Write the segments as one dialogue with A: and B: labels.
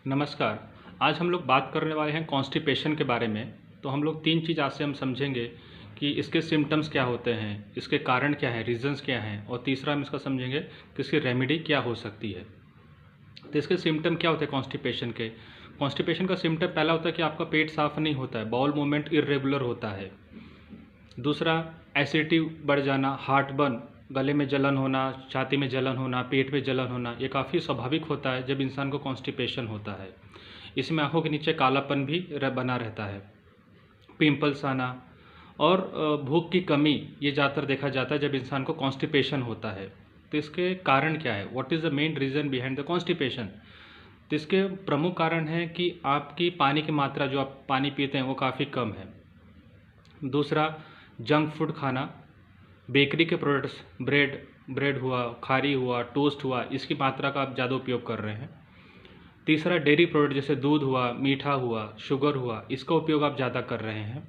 A: नमस्कार। आज हम लोग बात करने वाले हैं कॉन्स्टिपेशन के बारे में। तो हम लोग 3 चीज़ आज से हम समझेंगे कि इसके सिम्पटम्स क्या होते हैं, इसके कारण क्या हैं, रीज़न्स क्या हैं, और तीसरा हम इसका समझेंगे कि इसकी रेमेडी क्या हो सकती है। तो इसके सिम्पटम क्या होते हैं कॉन्स्टिपेशन के? कॉन्स्टिपेशन का सिम्पटम पहला होता है कि आपका पेट साफ़ नहीं होता है, बाउल मूवमेंट इर्रेगुलर होता है। दूसरा, एसिडिटी बढ़ जाना, हार्टबर्न, गले में जलन होना, छाती में जलन होना, पेट में जलन होना, ये काफ़ी स्वाभाविक होता है जब इंसान को कॉन्स्टिपेशन होता है। इसमें आँखों के नीचे कालापन भी बना रहता है। पिंपल्स आना और भूख की कमी, ये ज़्यादातर देखा जाता है जब इंसान को कॉन्स्टिपेशन होता है। तो इसके कारण क्या है? What is the main reason behind the constipation? तो इसके प्रमुख कारण हैं कि आपकी पानी की मात्रा, जो आप पानी पीते हैं, वो काफ़ी कम है। दूसरा, जंक फूड खाना, बेकरी के प्रोडक्ट्स, ब्रेड हुआ, खारी हुआ, टोस्ट हुआ, इसकी मात्रा का आप ज़्यादा उपयोग कर रहे हैं। तीसरा, डेयरी प्रोडक्ट जैसे दूध हुआ, मीठा हुआ, शुगर हुआ, इसका उपयोग आप ज़्यादा कर रहे हैं।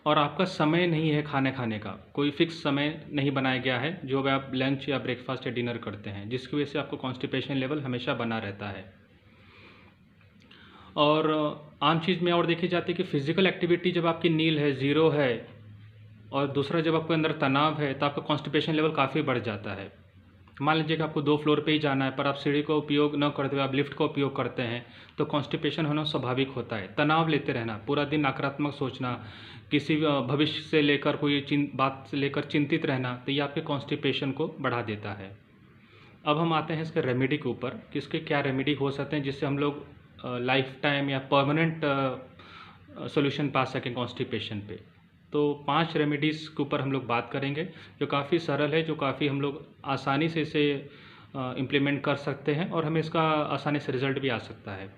A: और आपका समय नहीं है खाने खाने का, कोई फिक्स समय नहीं बनाया गया है जो आप लंच या ब्रेकफास्ट या डिनर करते हैं, जिसकी वजह से आपको कॉन्स्टिपेशन लेवल हमेशा बना रहता है। और आम चीज़ में और देखी जाती है कि फिज़िकल एक्टिविटी जब आपकी नील है, ज़ीरो है, और दूसरा जब आपके अंदर तनाव है, तो आपका कॉन्स्टिपेशन लेवल काफ़ी बढ़ जाता है। मान लीजिए कि आपको 2 फ्लोर पे ही जाना है, पर आप सीढ़ी का उपयोग न करते हुए आप लिफ्ट का उपयोग करते हैं, तो कॉन्स्टिपेशन होना स्वाभाविक होता है। तनाव लेते रहना, पूरा दिन नकारात्मक सोचना, किसी भविष्य से लेकर कोई बात से लेकर चिंतित रहना, तो ये आपके कॉन्स्टिपेशन को बढ़ा देता है। अब हम आते हैं इसके रेमेडी के ऊपर कि इसके क्या रेमेडी हो सकते हैं जिससे हम लोग लाइफ टाइम या परमानेंट सॉल्यूशन पा सकें कॉन्स्टिपेशन पे। तो 5 रेमेडीज़ के ऊपर हम लोग बात करेंगे, जो काफ़ी सरल है, जो काफ़ी हम लोग आसानी से इसे इम्प्लीमेंट कर सकते हैं और हमें इसका आसानी से रिज़ल्ट भी आ सकता है।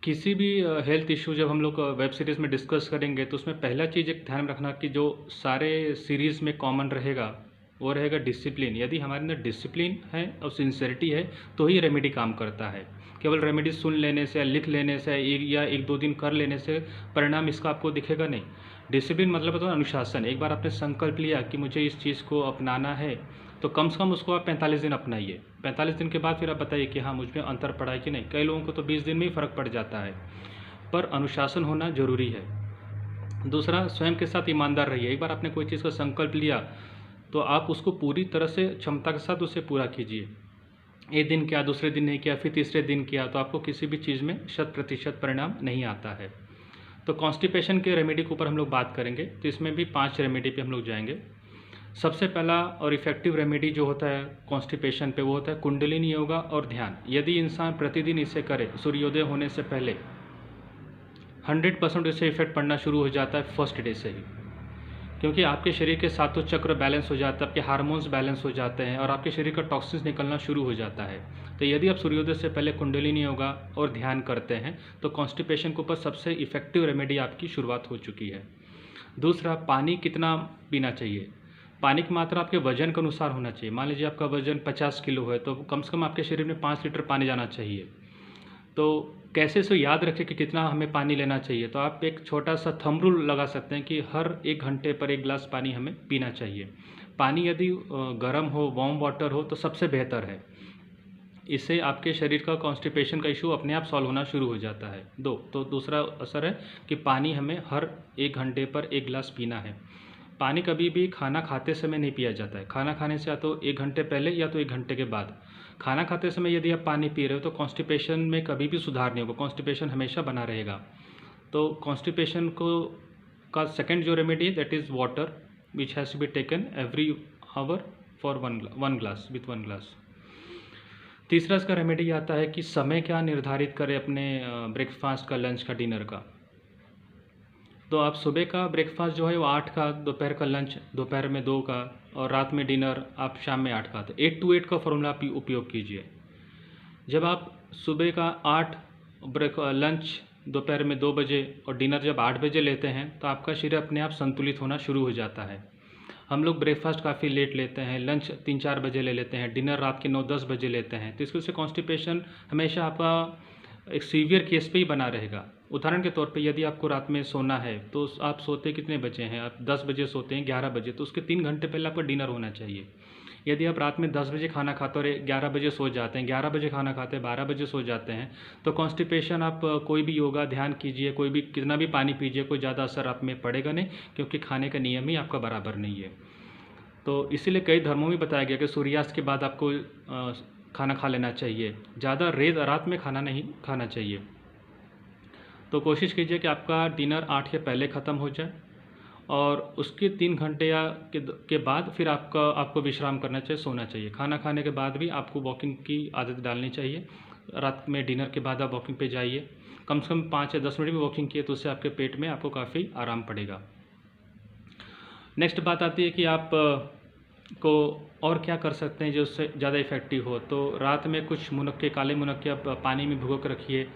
A: किसी भी हेल्थ इश्यू जब हम लोग वेब सीरीज़ में डिस्कस करेंगे, तो उसमें पहला चीज़ एक ध्यान रखना कि जो सारे सीरीज़ में कॉमन रहेगा, वो रहेगा डिसिप्लिन। यदि हमारे अंदर डिसिप्लिन है और सिंसेरिटी है, तो ही रेमेडी काम करता है। केवल रेमेडी सुन लेने से या लिख लेने से या 1-2 दिन कर लेने से परिणाम इसका आपको दिखेगा नहीं। डिसिप्लिन मतलब होता है अनुशासन। एक बार आपने संकल्प लिया कि मुझे इस चीज़ को अपनाना है, तो कम से कम उसको आप 45 दिन अपनाइए। 45 दिन के बाद फिर आप बताइए कि हाँ, मुझ में अंतर पड़ा है कि नहीं। कई लोगों को तो 20 दिन में ही फ़र्क पड़ जाता है, पर अनुशासन होना ज़रूरी है। दूसरा, स्वयं के साथ ईमानदार रहिए। एक बार आपने कोई चीज़ का संकल्प लिया, तो आप उसको पूरी तरह से क्षमता के साथ उसे पूरा कीजिए। एक दिन किया, दूसरे दिन नहीं किया, फिर तीसरे दिन किया, तो आपको किसी भी चीज़ में 100% परिणाम नहीं आता है। तो कॉन्स्टिपेशन के रेमेडी के ऊपर हम लोग बात करेंगे, तो इसमें भी 5 रेमेडी पे हम लोग जाएंगे। सबसे पहला और इफ़ेक्टिव रेमेडी जो होता है कॉन्स्टिपेशन पे, वो होता है कुंडलिनी योगा और ध्यान। यदि इंसान प्रतिदिन इसे करे, सूर्योदय होने से पहले, 100% इससे इफेक्ट पड़ना शुरू हो जाता है फर्स्ट डे से ही। क्योंकि आपके शरीर के सातों चक्र बैलेंस हो जाता है, आपके हार्मोन्स बैलेंस हो जाते हैं और आपके शरीर का टॉक्सिन्स निकलना शुरू हो जाता है। तो यदि आप सूर्योदय से पहले कुंडलिनी योगा और ध्यान करते हैं, तो कॉन्स्टिपेशन के ऊपर सबसे इफेक्टिव रेमेडी आपकी शुरुआत हो चुकी है। दूसरा, पानी कितना पीना चाहिए? पानी की मात्रा आपके वजन के अनुसार होना चाहिए। मान लीजिए आपका वजन 50 किलो है, तो कम से कम आपके शरीर में 5 लीटर पानी जाना चाहिए। तो कैसे इसे याद रखें कि कितना हमें पानी लेना चाहिए? तो आप एक छोटा सा थंब रूल लगा सकते हैं कि हर 1 घंटे पर 1 गिलास पानी हमें पीना चाहिए। पानी यदि गर्म हो, वार्म वाटर हो, तो सबसे बेहतर है। इससे आपके शरीर का कॉन्स्टिपेशन का इशू अपने आप सॉल्व होना शुरू हो जाता है। तो दूसरा असर है कि पानी हमें हर 1 घंटे पर 1 गिलास पीना है। पानी कभी भी खाना खाते समय नहीं पिया जाता है। खाना खाने से या तो 1 घंटे पहले या तो 1 घंटे के बाद। खाना खाते समय यदि आप पानी पी रहे हो, तो कॉन्स्टिपेशन में कभी भी सुधार नहीं होगा, कॉन्स्टिपेशन हमेशा बना रहेगा। तो कॉन्स्टिपेशन का सेकंड जो रेमेडी है, that is water, which has to be taken every hour for one glass, with 1 glass. तीसरा इसका रेमेडी आता है कि समय क्या निर्धारित करें अपने ब्रेकफास्ट का, लंच का, डिनर का। तो आप सुबह का ब्रेकफास्ट जो है वो 8 का, दोपहर का लंच दोपहर में 2 का, और रात में डिनर आप शाम में 8 का। तो 8 to 8 का फॉर्मूला आप उपयोग कीजिए। जब आप सुबह का 8 लंच दोपहर में 2 बजे और डिनर जब 8 बजे लेते हैं, तो आपका शरीर अपने आप संतुलित होना शुरू हो जाता है। हम लोग ब्रेकफास्ट काफ़ी लेट लेते हैं, लंच 3-4 बजे ले लेते हैं, डिनर रात के 9-10 बजे लेते हैं, तो इसकी वजह से कॉन्स्टिपेशन हमेशा आपका एक सीवियर केस पे ही बना रहेगा। उदाहरण के तौर पे, यदि आपको रात में सोना है, तो आप सोते कितने बजे हैं? आप 10 बजे सोते हैं, 11 बजे, तो उसके 3 घंटे पहले आपका डिनर होना चाहिए। यदि आप रात में 10 बजे खाना खाते और 11 बजे सो जाते हैं, 11 बजे खाना खाते हैं 12 बजे सो जाते हैं, तो कॉन्स्टिपेशन आप कोई भी योगा ध्यान कीजिए, कोई भी कितना भी पानी पीजिए, कोई ज़्यादा असर आप में पड़ेगा नहीं, क्योंकि खाने का नियम ही आपका बराबर नहीं है। तो इसीलिए कई धर्मों में बताया गया कि सूर्यास्त के बाद आपको खाना खा लेना चाहिए, ज़्यादा रात में खाना नहीं खाना चाहिए। तो कोशिश कीजिए कि आपका डिनर 8 के पहले ख़त्म हो जाए और उसके 3 घंटे या के बाद फिर आपको विश्राम करना चाहिए, सोना चाहिए। खाना खाने के बाद भी आपको वॉकिंग की आदत डालनी चाहिए। रात में डिनर के बाद आप वॉकिंग पे जाइए, कम से कम 5 या 10 मिनट भी वॉकिंग किए तो उससे आपके पेट में आपको काफ़ी आराम पड़ेगा। नेक्स्ट बात आती है कि आप को और क्या कर सकते हैं जो उससे ज़्यादा इफ़ेक्टिव हो। तो रात में कुछ मुनक्के, काले मुनक्के आप पानी में भिगो कर रखिए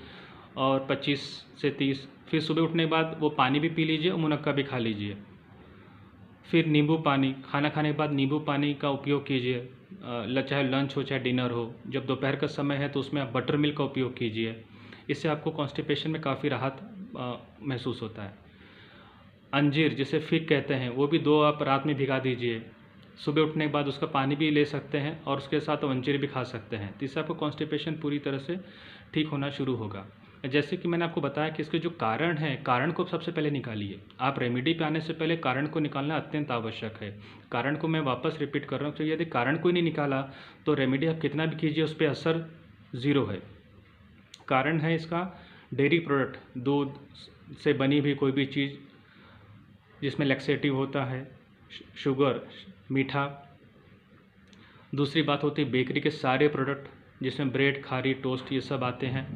A: और 25 से 30, फिर सुबह उठने के बाद वो पानी भी पी लीजिए और मुनक्का भी खा लीजिए। फिर नींबू पानी, खाना खाने के बाद नींबू पानी का उपयोग कीजिए, चाहे लंच हो चाहे डिनर हो। जब दोपहर का समय है तो उसमें आप बटर मिल्क का उपयोग कीजिए, इससे आपको कॉन्स्टिपेशन में काफ़ी राहत महसूस होता है। अंजीर जिसे फिग कहते हैं, वो भी 2 आप रात में भिगा दीजिए, सुबह उठने के बाद उसका पानी भी ले सकते हैं और उसके साथ अंजीर भी खा सकते हैं, तो इससे आपको कॉन्स्टिपेशन पूरी तरह से ठीक होना शुरू होगा। जैसे कि मैंने आपको बताया कि इसके जो कारण हैं, कारण को सबसे पहले निकालिए। आप रेमेडी पे आने से पहले कारण को निकालना अत्यंत आवश्यक है। कारण को मैं वापस रिपीट कर रहा हूँ, तो यदि कारण को ही नहीं निकाला तो रेमेडी आप कितना भी कीजिए उस पर असर ज़ीरो है। कारण है इसका डेयरी प्रोडक्ट, दूध से बनी हुई कोई भी चीज़ जिसमें लैक्सेटिव होता है, शुगर, मीठा। दूसरी बात होती है बेकरी के सारे प्रोडक्ट जिसमें ब्रेड, खारी, टोस्ट ये सब आते हैं।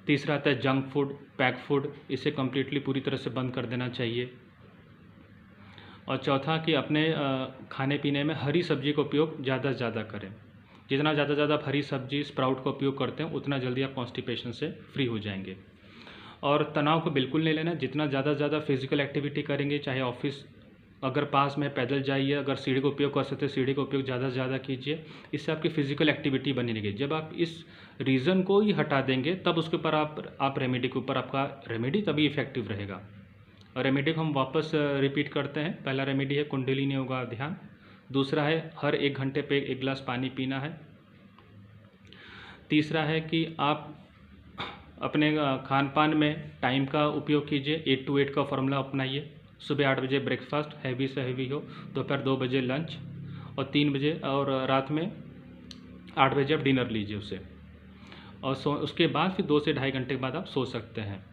A: तीसरा आता है जंक फूड, पैक फूड, इसे कम्प्लीटली पूरी तरह से बंद कर देना चाहिए। और चौथा कि अपने खाने पीने में हरी सब्जी का उपयोग ज़्यादा से ज़्यादा करें। जितना ज़्यादा आप हरी सब्जी, स्प्राउट का उपयोग करते हैं उतना जल्दी आप कॉन्स्टिपेशन से फ्री हो जाएंगे। और तनाव को बिल्कुल नहीं लेना, जितना ज़्यादा फिजिकल एक्टिविटी करेंगे, चाहे ऑफिस अगर पास में पैदल जाइए, अगर सीढ़ी का उपयोग कर सकते हैं सीढ़ी का उपयोग ज़्यादा से ज़्यादा कीजिए, इससे आपकी फिजिकल एक्टिविटी बनी रहेगी। जब आप इस रीज़न को ही हटा देंगे तब उसके ऊपर आप रेमेडी के ऊपर आपका रेमेडी तभी इफेक्टिव रहेगा। और रेमेडी को हम वापस रिपीट करते हैं। पहला रेमेडी है कुंडलिनी योगा ध्यान, दूसरा है हर 1 घंटे पे 1 गिलास पानी पीना है, तीसरा है कि आप अपने खान पान में टाइम का उपयोग कीजिए, 8 to 8 का फॉर्मूला अपनाइए। सुबह 8 बजे ब्रेकफास्ट, हैवी से हैवी हो, दोपहर 2 बजे लंच और 3 बजे और रात में 8 बजे आप डिनर लीजिए उसे। और उसके बाद फिर 2 से ढाई घंटे के बाद आप सो सकते हैं।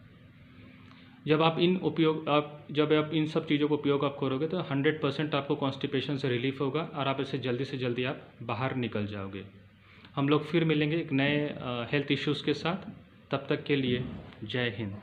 A: जब आप इन सब चीज़ों को उपयोग आप करोगे तो 100% आपको कॉन्स्टिपेशन से रिलीफ होगा और आप इससे जल्दी से जल्दी आप बाहर निकल जाओगे। हम लोग फिर मिलेंगे एक नए हेल्थ इश्यूज़ के साथ। तब तक के लिए जय हिंद।